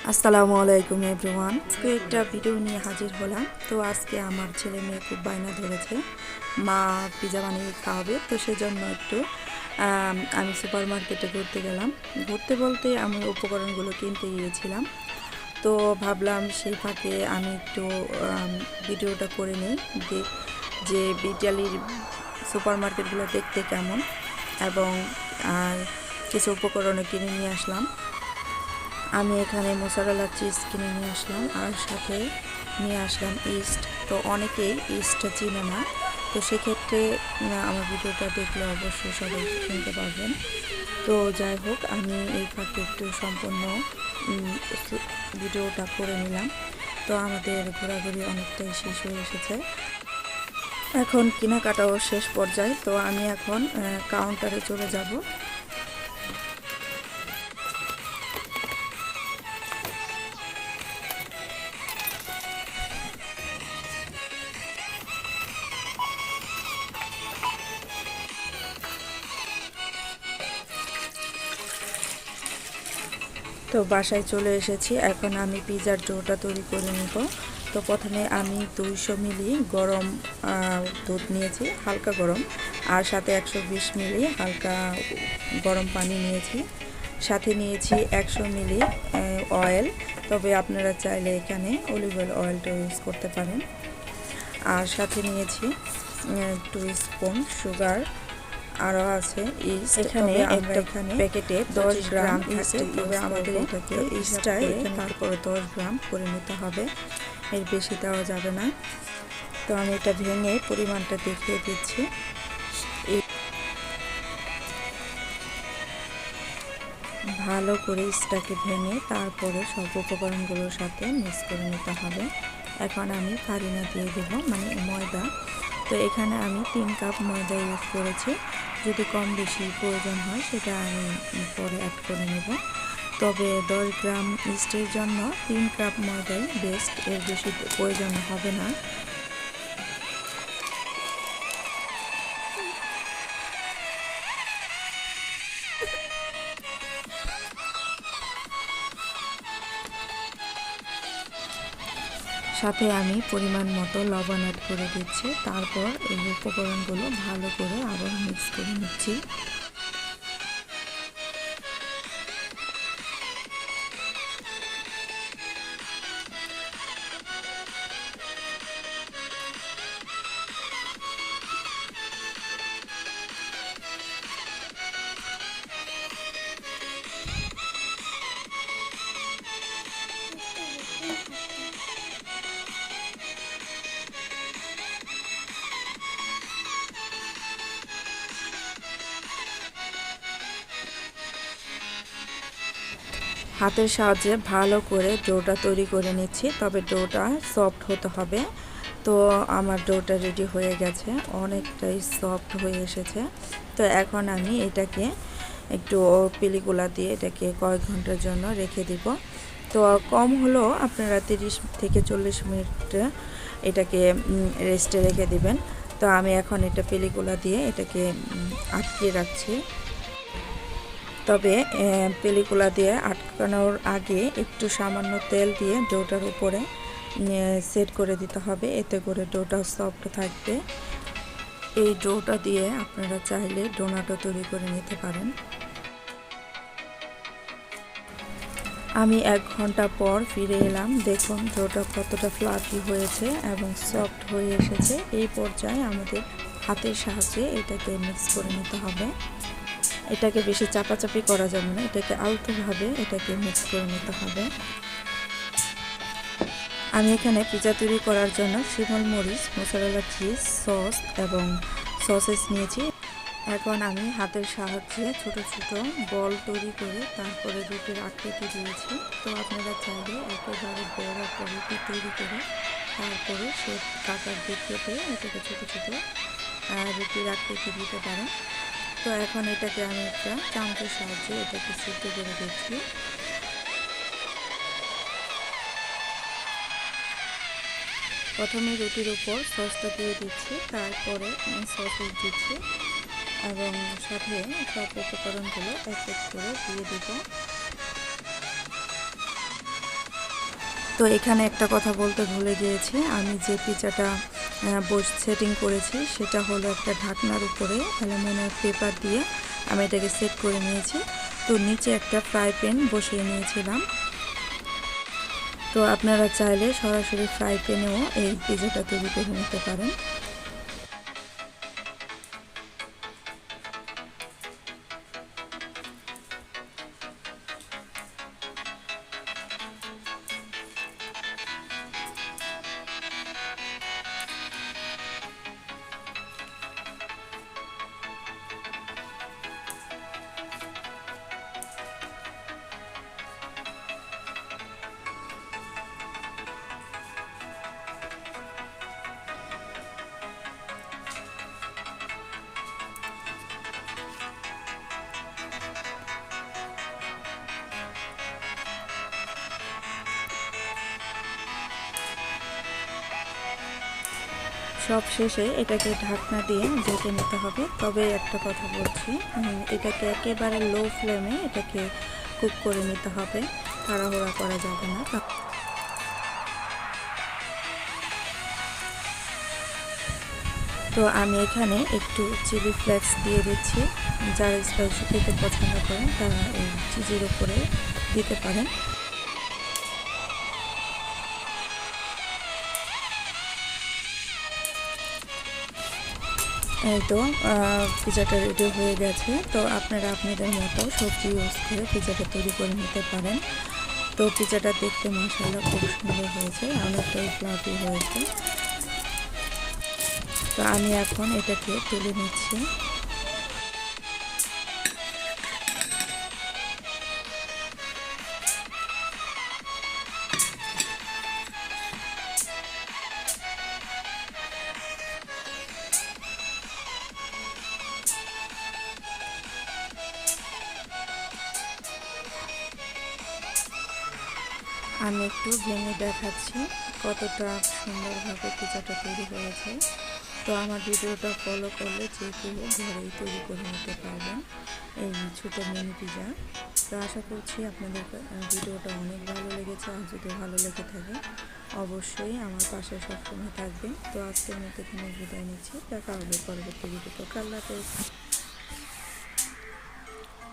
আসসালামু আলাইকুম এভরিওয়ান। আজকে একটা ভিডিও নিয়ে হাজির হলাম। তো আজকে আমার ছেলে মেয়ে খুব বায়না ধরেছে, মা পিজা বানিয়ে খাওয়াবে। তো সেজন্য একটু আমি সুপার মার্কেটে ঘুরতে গেলাম। ঘুরতে বলতে আমি উপকরণগুলো কিনতে গিয়েছিলাম। তো ভাবলাম সেই ফাঁকে আমি একটু ভিডিওটা করে নিই যে ইটালির সুপার মার্কেটগুলো দেখতে কেমন, এবং কিছু উপকরণও কিনে নিয়ে আসলাম। আমি এখানে মোজারেলা চিজ কিনে নিয়ে আসলাম, আর সাথে নিয়ে আসলাম ইস্ট। তো অনেকেই ইস্টটা চিনে না, তো সেক্ষেত্রে আমার ভিডিওটা দেখলে অবশ্যই সবাই চিনতে পারবেন। তো যাই হোক, আমি এই ফাঁকে একটু সম্পূর্ণ ভিডিওটা করে নিলাম। তো আমাদের ঘোরাঘুরি অনেকটাই শেষ হয়ে এসেছে, এখন কেনাকাটাও শেষ পর্যায়ে। তো আমি এখন কাউন্টারে চলে যাব। তো বাসায় চলে এসেছি, এখন আমি পিজার ডোটা তৈরি করে নেব। তো প্রথমে আমি 200 মিলি গরম দুধ নিয়েছি, হালকা গরম, আর সাথে 120 মিলি হালকা গরম পানি নিয়েছি। সাথে নিয়েছি 100 মিলি অয়েল, তবে আপনারা চাইলে এখানে অলিভ অয়েলটা ইউজ করতে পারেন। আর সাথে নিয়েছি 2 স্পুন সুগার, আরও আছে ইস্ট। এখানে একটা প্যাকেটে 10 গ্রাম ইস্ট, তবে আমাদের এটাকে ইস্টটা এখানে তারপরে 10 গ্রাম করে নিতে হবে, এর বেশি দেওয়া যাবে না। তো আমি এটা ভেঙে পরিমাণটা দেখিয়ে দিচ্ছি। ভালো করে ইস্টটাকে ভেঙে তারপরে সব উপকরণগুলোর সাথে মিক্স করে নিতে হবে। এখন আমি ফারিনা দিয়ে দেবো, মানে ময়দা। তো এখানে আমি 3 কাপ ময়দা ইউজ করেছি, যদি কম বেশি প্রয়োজন হয় সেটা আমি পরে অ্যাড করে নেব। তবে 10 গ্রাম ইস্টের জন্য 3 কাপ ময়দাই বেস্ট, এর বেশি প্রয়োজন হবে না। সাথে আমি পরিমাণ মতো লবণ অ্যাড করে দিচ্ছি। তারপর এই উপকরণগুলো ভালো করে আবার মিক্স করে নিচ্ছি। হাতের সাহায্যে ভালো করে ডোটা তৈরি করে নিচ্ছি, তবে ডোটা সফট হতে হবে। তো আমার ডোটা রেডি হয়ে গেছে, অনেকটাই সফট হয়ে এসেছে। তো এখন আমি এটাকে একটু পিলিগুলা দিয়ে এটাকে কয়েক ঘন্টার জন্য রেখে দিব। তো কম হলেও আপনারা 30 থেকে 40 মিনিট এটাকে রেস্টে রেখে দিবেন। তো আমি এখন এটা পিলিগুলা দিয়ে এটাকে আটকে রাখছি। তবে পেলিকুলা দিয়ে আটকানোর আগে একটু সামান্য তেল দিয়ে ডোটার উপরে সেট করে দিতে হবে, এতে করে ডোটা সফট থাকবে। এই ডোটা দিয়ে আপনারা চাইলে ডোনাটও তৈরি করে নিতে পারেন। আমি 1 ঘন্টা পর ফিরে এলাম, দেখুন ডোটা কতটা ফ্লাফি হয়েছে এবং সফট হয়ে এসেছে। এই পর্যায়ে আমাদের হাতের সাহায্যে এটাকে মিক্স করে নিতে হবে। এটাকে বেশি চাপাচাপি করা যাবে না, এটাকে আলতোভাবে এটাকে মিক্স করে নিতে হবে। আমি এখানে পিজা তৈরি করার জন্য শিমল মরিচ, মোজারেলা চিজ, সস এবং সসেস নিয়েছি। এখন আমি হাতের সাহায্যে ছোট ছোট বল তৈরি করে তারপরে রুটির আকৃতি দিয়েছি। তো আপনারা চাইলে একেবারে বড় একটা রুটি তৈরি করে তারপরে সে কাটার দিক কেটে এটাকে ছোট ছোট রুটির আকৃতি দিতে পারেন। তো এখন এটাকে আমি একটা চামচের সাহায্যে এটাকে সিদ্ধ করে দিচ্ছি। প্রথমে রুটির উপর সসটা দিয়ে দিচ্ছি, তারপরে সসেস দিচ্ছি এবং সাথে সব উপকরণগুলো এক এক করে দিয়ে দেব। তো এখানে একটা কথা বলতে ভুলে গিয়েছি, আমি যে পিজাটা সেটিং করেছি সেটা হলো একটা ঢাকনার উপরে অ্যালুমিনিয়াম পেপার দিয়ে আমি এটাকে সেট করে নিয়েছি। তো নিচে একটা ফ্রাই প্যান বসিয়ে নিয়েছিলাম। তো আপনারা চাইলে সরাসরি ফ্রাই প্যানেও এই পিজাটা তৈরি করে নিতে পারেন। সব শেষে এটাকে ঢাকনা দিয়ে ঢেকে নিতে হবে। তবে একটা কথা বলছি, এটাকে একেবারে লো ফ্লেমে এটাকে কুক করে নিতে হবে, তাড়াহুড়া করা যাবে না। তো আমি এখানে একটু চিলি ফ্লেক্স দিয়ে দিচ্ছি। যারা স্পাইসি খেতে পছন্দ করেন তারা এই চিজের উপরে দিতে পারেন। এই তো পিজাটা রেডি হয়ে গেছে। তো আপনারা আপনাদের মতো সবজি ইউজ করে পিজাটা তৈরি করে নিতে পারেন। তো পিজাটা দেখতে মাশাআল্লাহ খুব সুন্দর হয়েছে, অনেকটাই ফ্লাফি হয়েছে। তো আমি এখন এটাকে তুলে নিচ্ছি। আমি একটু ভেঙে দেখাচ্ছি কতটা সুন্দরভাবে পিজাটা তৈরি হয়েছে। তো আমার ভিডিওটা ফলো করলে যে কেউ ঘরেই তৈরি করে নিতে পারবেন এই ছোটো মিনি পিজা। তো আশা করছি আপনাদের ভিডিওটা অনেক ভালো লেগেছে। আর যদি ভালো লেগে থাকে অবশ্যই আমার পাশে সবসময় থাকবেন। তো আজকের মতো এখানে বিদায় নিচ্ছি, দেখা হবে পরবর্তী ভিডিওতে। আল্লাহ হাফেজ।